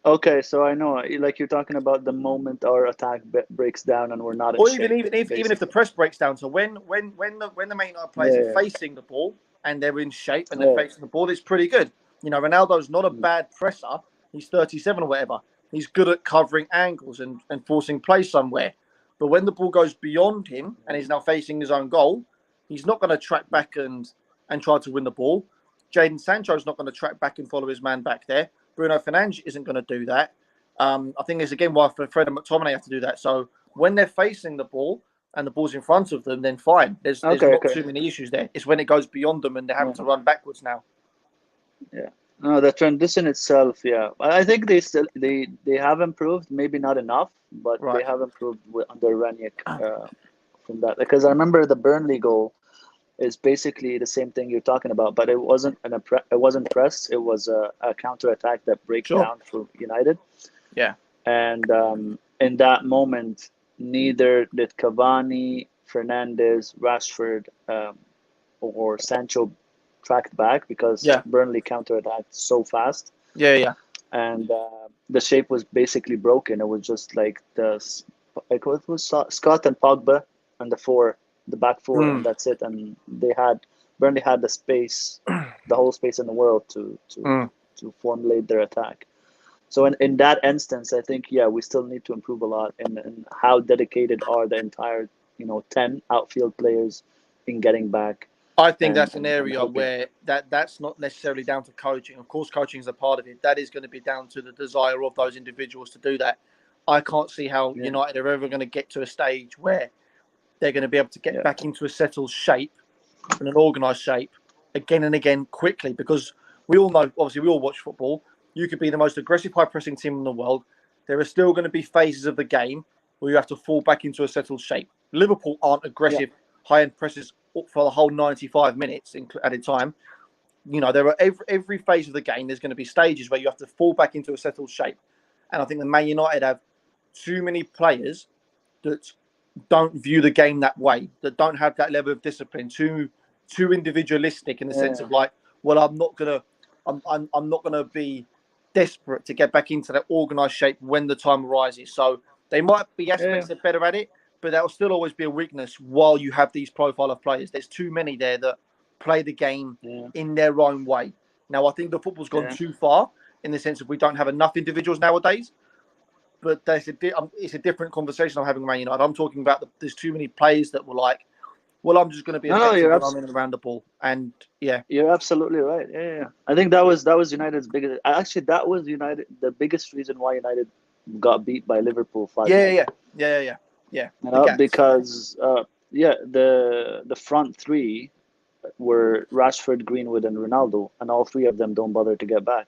Okay, so I know, like you're talking about the moment our attack breaks down and we're not in Or even shape, even if the basically. press breaks down. So when the Man United players are Yeah, facing the ball and they're in shape and they're yeah, facing the ball, it's pretty good. You know, Ronaldo's not a yeah. bad presser. He's 37 or whatever. He's good at covering angles and forcing play somewhere. But when the ball goes beyond him and he's now facing his own goal, he's not going to track back and try to win the ball. Jadon Sancho's not going to track back and follow his man back there. Bruno Fernandes isn't going to do that. I think it's again why Fred and McTominay have to do that. So when they're facing the ball and the ball's in front of them, then fine. There's Okay, not okay. too many issues there. It's when it goes beyond them and they're having Yeah, to run backwards now. yeah. No, the transition itself, yeah. I think they have improved, maybe not enough, but they Right. have improved under Ranić from that. Because I remember the Burnley goal is basically the same thing you're talking about, but it wasn't it wasn't press. It was a counter attack that breaks Sure. down for United. Yeah. And in that moment, neither did Cavani, Fernandes, Rashford, or Sancho tracked back because Yeah. Burnley counterattacked so fast, Yeah. Yeah. and the shape was basically broken. It was just like it was Scott and Pogba and the back four, and Mm. that's it. And Burnley had the space, the whole space in the world Mm. to formulate their attack. So in that instance, I think, yeah, we still need to improve a lot in how dedicated are the entire 10 outfield players in getting back I think and that's an and area helping. where that's not necessarily down to coaching. Of course, coaching is a part of it. That is going to be down to the desire of those individuals to do that. I can't see how Yeah, United are ever going to get to a stage where they're going to be able to get yeah, back into a settled shape and an organised shape again and again quickly, because we all know, obviously, we all watch football. You could be the most aggressive, high pressing team in the world. There are still going to be phases of the game where you have to fall back into a settled shape. Liverpool aren't yeah, aggressive, high end presses for the whole 95 minutes at a time. You know, there are every phase of the game, there's going to be stages where you have to fall back into a settled shape. And I think the Man United have too many players that don't view the game that way, that don't have that level of discipline, too individualistic in the sense yeah, of like, well, I'm not gonna be desperate to get back into that organised shape when the time arises. So they might be yeah, aspects that are better at it, but that will still always be a weakness while you have these profile of players. There's too many there that play the game yeah, in their own way. Now, I think the football's gone yeah. too far in the sense of we don't have enough individuals nowadays. But it's a different conversation I'm having with Man United. I'm talking about there's too many players that were like, well, I'm just going to be No, no, effective when I'm in and around the ball. And yeah, you're absolutely right. Yeah, yeah, yeah. I think that was United's biggest. Actually, that was the biggest reason why United got beat by Liverpool 5-0. yeah. You The know, gaps. because yeah, the front three were Rashford, Greenwood, and Ronaldo, and all three of them don't bother to get back.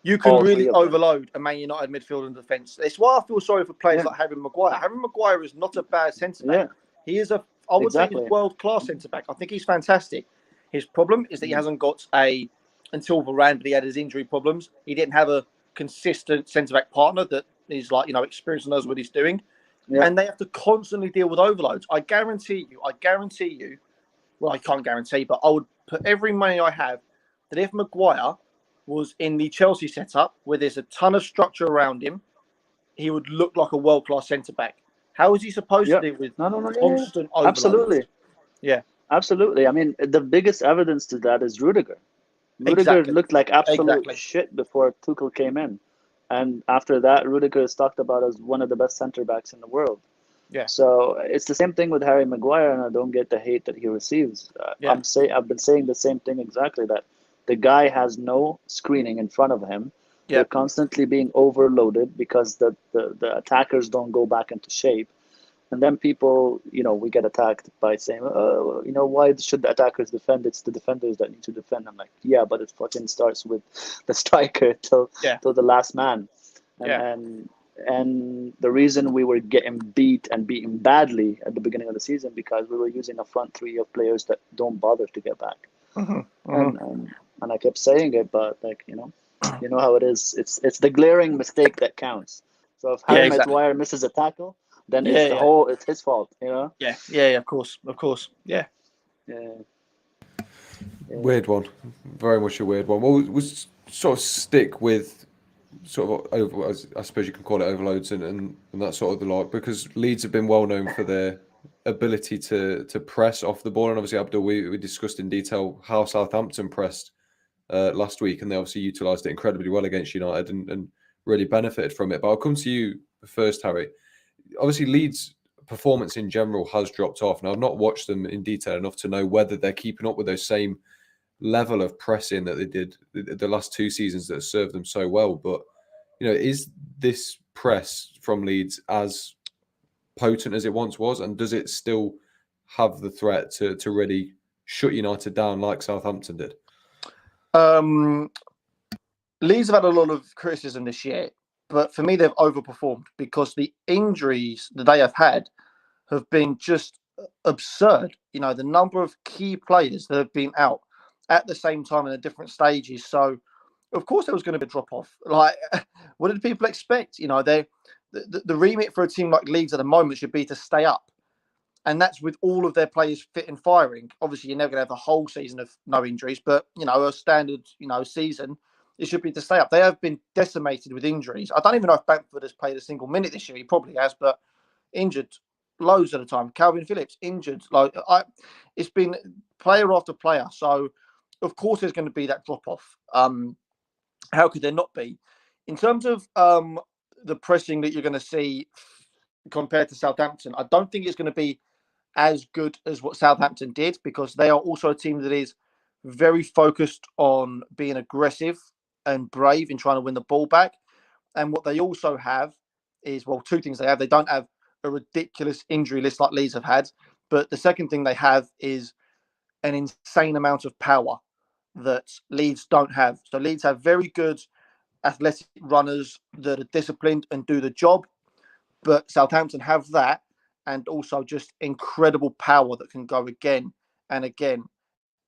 You can All three really of them. overload a Man United midfield and defence. It's why I feel sorry for players Yeah, like Harry Maguire. Harry Maguire is not a bad centre back. yeah, He is I would say he's a exactly. world class centre back. I think he's fantastic. His problem is that he hasn't got until Varane, but he had his injury problems. He didn't have a consistent centre back partner that is like, experienced and knows what he's doing. Yeah, And they have to constantly deal with overloads. I guarantee you, well, I can't guarantee, but I would put every money I have that if Maguire was in the Chelsea setup, where there's a ton of structure around him, he would look like a world-class centre-back. How is he supposed Yeah. to deal with No. Yeah. constant overload? Absolutely. Yeah, Absolutely. I mean, the biggest evidence to that is Rudiger. Rudiger exactly. looked like absolute Exactly. shit before Tuchel came in. And after that, Rudiger is talked about as one of the best center backs in the world. Yeah, So it's the same thing with Harry Maguire, and I don't get the hate that he receives. yeah, I've been saying the same thing exactly, that the guy has no screening in front of him. yeah. They're constantly being overloaded because the attackers don't go back into shape. And then people, we get attacked by saying, oh, why should the attackers defend? It's the defenders that need to defend. I'm like, yeah, but it fucking starts with the striker Yeah, till the last man. And, yeah. and and the reason we were getting beat and beaten badly at the beginning of the season because we were using a front three of players that don't bother to get back. And I kept saying it, but you know how it is. It's the glaring mistake that counts. So if Yeah, Harry exactly. Maguire misses a tackle, then Yeah, yeah, it's his fault. yeah, yeah. Of course, yeah. Yeah. Weird one, very much a weird one. Well, we'll sort of stick with sort of I suppose you can call it overloads and that sort of the like, because Leeds have been well known for their ability to press off the ball, and obviously Abdul, we discussed in detail how Southampton pressed last week, and they obviously utilised it incredibly well against United and really benefited from it. But I'll come to you first, Harry. Obviously, Leeds' performance in general has dropped off. Now, I've not watched them in detail enough to know whether they're keeping up with those same level of pressing that they did the last two seasons that served them so well. But, is this press from Leeds as potent as it once was? And does it still have the threat to really shut United down like Southampton did? Leeds have had a lot of criticism this year, but for me, they've overperformed because the injuries that they have had have been just absurd. The number of key players that have been out at the same time in the different stages. So, of course, there was going to be a drop off. Like, what did people expect? The remit for a team like Leeds at the moment should be to stay up. And that's with all of their players fit and firing. Obviously, you're never going to have the whole season of no injuries, but, a standard, season, it should be to stay up. They have been decimated with injuries. I don't even know if Bamford has played a single minute this year. He probably has, but injured loads of the time. Calvin Phillips injured. It's been player after player. So, of course, there's going to be that drop off. How could there not be? In terms of the pressing that you're going to see compared to Southampton, I don't think it's going to be as good as what Southampton did, because they are also a team that is very focused on being aggressive and brave in trying to win the ball back. And what they also have is, well, two things they have. They don't have a ridiculous injury list like Leeds have had. But the second thing they have is an insane amount of power that Leeds don't have. So Leeds have very good athletic runners that are disciplined and do the job. But Southampton have that, and also just incredible power that can go again and again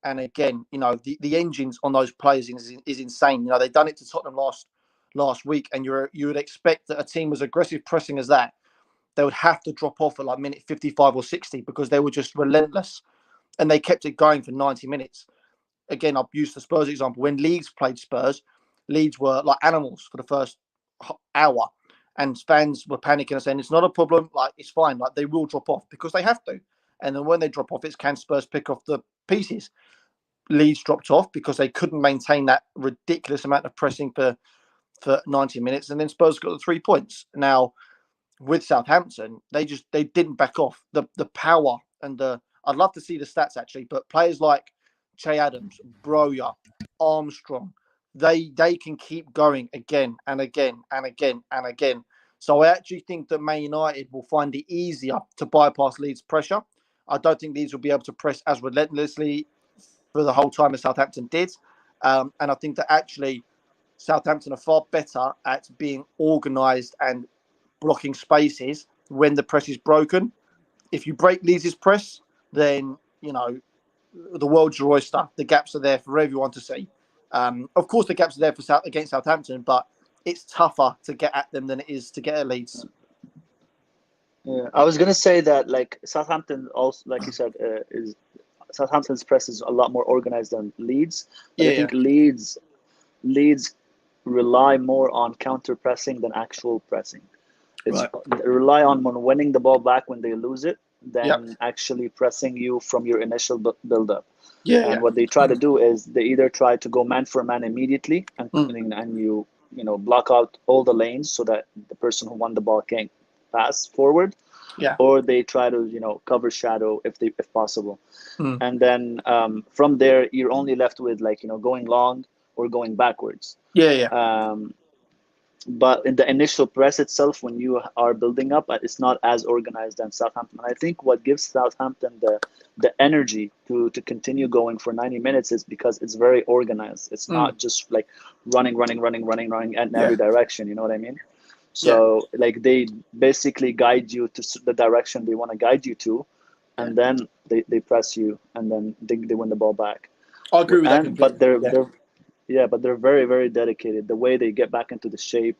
and again. The engines on those players is insane. They've done it to Tottenham last week, and you would expect that a team as aggressive pressing as that, they would have to drop off at like minute 55 or 60 because they were just relentless, and they kept it going for 90 minutes. Again, I've used the Spurs example. When Leeds played Spurs, Leeds were like animals for the first hour, and fans were panicking and saying, it's not a problem, like, it's fine, like, they will drop off because they have to. And then when they drop off, it's can Spurs pick off the pieces? Leeds dropped off because they couldn't maintain that ridiculous amount of pressing for 90 minutes, and then Spurs got the 3 points. Now, with Southampton, they didn't back off. The power and I'd love to see the stats actually, but players like Che Adams, Broja, Armstrong, they can keep going again and again and again and again. So I actually think that Man United will find it easier to bypass Leeds' pressure. I don't think Leeds will be able to press as relentlessly for the whole time as Southampton did. And I think that actually Southampton are far better at being organised and blocking spaces when the press is broken. If you break Leeds' press, then, the world's your oyster. The gaps are there for everyone to see. Of course, the gaps are there against Southampton, but it's tougher to get at them than it is to get at Leeds. Yeah, I was gonna say that, like, Southampton also, like you said, is Southampton's press is a lot more organized than Leeds. But I think Leeds rely more on counter pressing than actual pressing. It's Right. rely on winning the ball back when they lose it, Yep. than actually pressing you from your initial build up. Yeah. And what they try to do is they either try to go man for man immediately, and you block out all the lanes so that the person who won the ball can't pass forward, Yeah. or they try to cover shadow if possible. Mm. And then from there you're only left with going long or going backwards. Yeah. Yeah. But in the initial press itself, when you are building up, it's not as organized as Southampton. And I think what gives Southampton the energy to continue going for 90 minutes is because it's very organized. It's not just like running in every direction. You know what I mean? So like they basically guide you to the direction they want to guide you to, and then they press you, and then they win the ball back. I agree with that completely. But they're very, very dedicated. The way they get back into the shape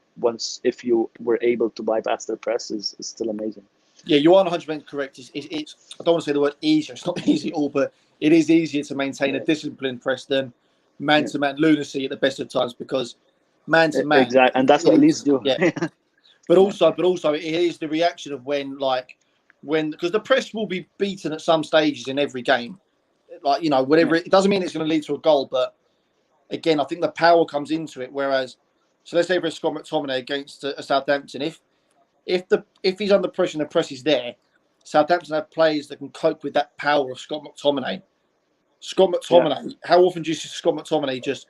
if you were able to bypass their press is still amazing. Yeah, you are 100% correct. It's I don't want to say the word easier. It's not easy at all, but it is easier to maintain a disciplined press than man-to-man lunacy at the best of times, because man-to-man... Exactly, and that's what Leeds do. Yeah. But also, it is the reaction of when because the press will be beaten at some stages in every game. Whatever, it doesn't mean it's going to lead to a goal, but again, I think the power comes into it. Whereas, so let's say for Scott McTominay against a Southampton, if he's under pressure and the press is there, Southampton have players that can cope with that power of Scott McTominay. How often do you see Scott McTominay just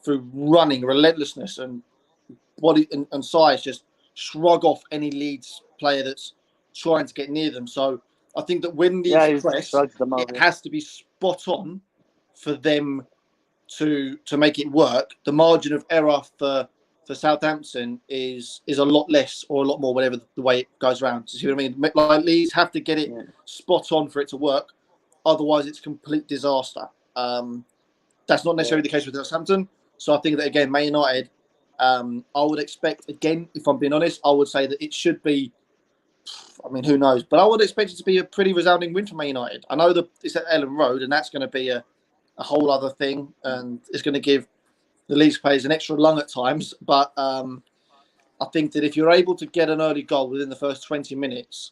through running, relentlessness and body and size just shrug off any Leeds player that's trying to get near them? So I think that when Leeds press, it has to be spot on for them to make it work. The margin of error for Southampton is a lot less or a lot more, whatever the way it goes around. Do you see what I mean? Like Leeds have to get it spot on for it to work. Otherwise, it's complete disaster. That's not necessarily the case with Southampton. So I think that, again, Man United, I would expect, again, if I'm being honest, I would say that it should be, I mean, who knows? But I would expect it to be a pretty resounding win for Man United. I know that it's at Ellen Road, and that's going to be a whole other thing, and it's going to give the Leeds players an extra lung at times. But I think that if you're able to get an early goal within the first 20 minutes,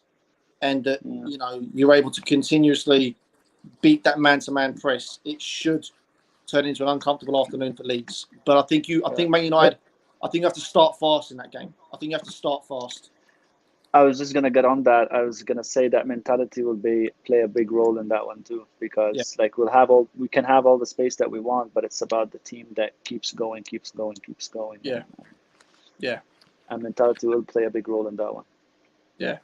and that you're able to continuously beat that man-to-man press, it should turn into an uncomfortable afternoon for Leeds. But I think Man United, I think you have to start fast in that game. I think you have to start fast. I was just gonna get on that. I was gonna say that mentality will play a big role in that one too, because we can have all the space that we want, but it's about the team that keeps going. Yeah. And mentality will play a big role in that one. Yeah.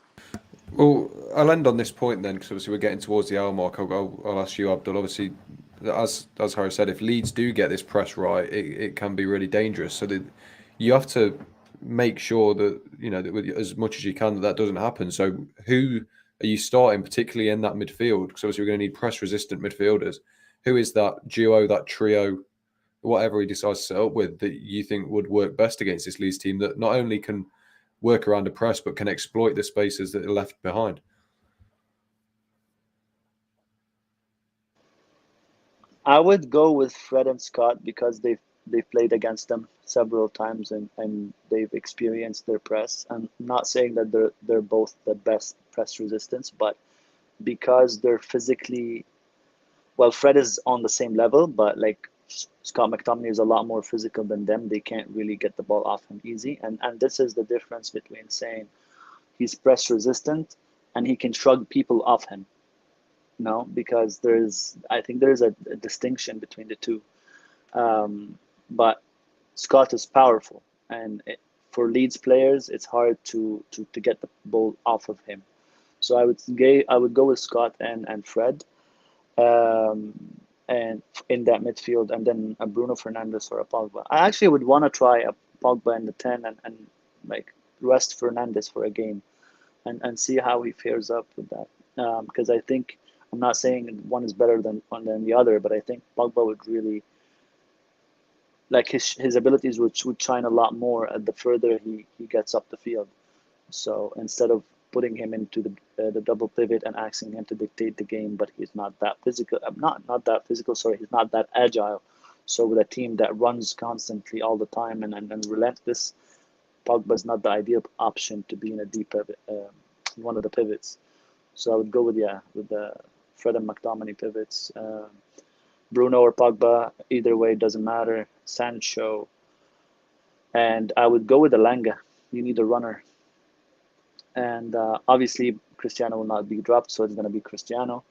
Well, I'll end on this point then, because obviously we're getting towards the hour mark. I'll ask you, Abdul. Obviously, as Harry said, if Leeds do get this press right, it can be really dangerous. So that you have to make sure that that with as much as you can that doesn't happen. So who are you starting, particularly in that midfield? Because obviously we're going to need press-resistant midfielders. Who is that duo, that trio, whatever he decides to set up with, that you think would work best against this Leeds team that not only can work around the press but can exploit the spaces that are left behind? I would go with Fred and Scott because they've played against them several times and they've experienced their press. I'm not saying that they're both the best press resistance, but because they're physically, well, Fred is on the same level, but like Scott McTominay is a lot more physical than them. They can't really get the ball off him easy. And this is the difference between saying he's press resistant and he can shrug people off him. No, because I think there's a distinction between the two. But Scott is powerful, and for Leeds players, it's hard to get the ball off of him. So I would go with Scott and Fred, and in that midfield, and then a Bruno Fernandes or a Pogba. I actually would want to try a Pogba in the 10 and like rest Fernandes for a game, and see how he fares up with that. Because I think, I'm not saying one is better than the other, but I think Pogba would really, like his abilities would shine a lot more the further he gets up the field. So instead of putting him into the double pivot and asking him to dictate the game, but he's not that physical. Not that physical. Sorry, he's not that agile. So with a team that runs constantly all the time and relentless, Pogba's not the ideal option to be in a deep pivot, one of the pivots. So I would go with the Fred and McTominay pivots. Bruno or Pogba, either way, doesn't matter. Sancho. And I would go with Elanga. You need a runner. And obviously, Cristiano will not be dropped, so it's going to be Cristiano.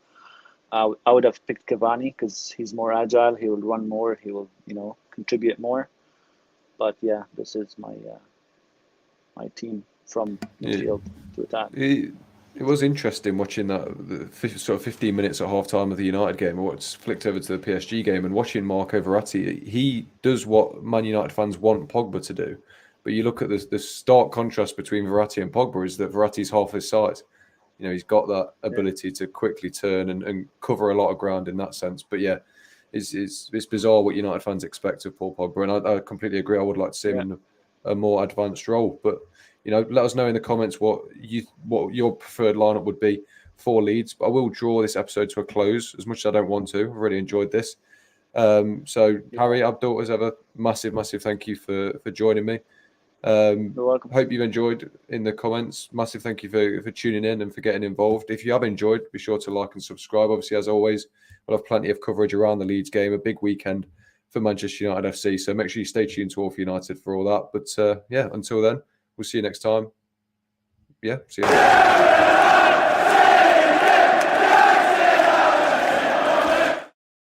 I would have picked Cavani because he's more agile. He will run more. He will, contribute more. But yeah, this is my team from midfield to attack. It was interesting watching that sort of 15 minutes at half time of the United game. I watched flicked over to the PSG game and watching Marco Verratti. He does what Man United fans want Pogba to do. But you look at the stark contrast between Verratti and Pogba is that Verratti's half his size. He's got that ability to quickly turn and cover a lot of ground in that sense. But yeah, it's bizarre what United fans expect of Paul Pogba. And I completely agree. I would like to see him in a more advanced role. But let us know in the comments what your preferred lineup would be for Leeds. But I will draw this episode to a close as much as I don't want to. I've really enjoyed this. Harry, Abdel, as ever, massive thank you for joining me. You're welcome. Hope you've enjoyed in the comments. Massive thank you for tuning in and for getting involved. If you have enjoyed, be sure to like and subscribe. Obviously, as always, we'll have plenty of coverage around the Leeds game, a big weekend for Manchester United FC. So make sure you stay tuned to All for United for all that. But until then, we'll see you next time. Yeah, see you.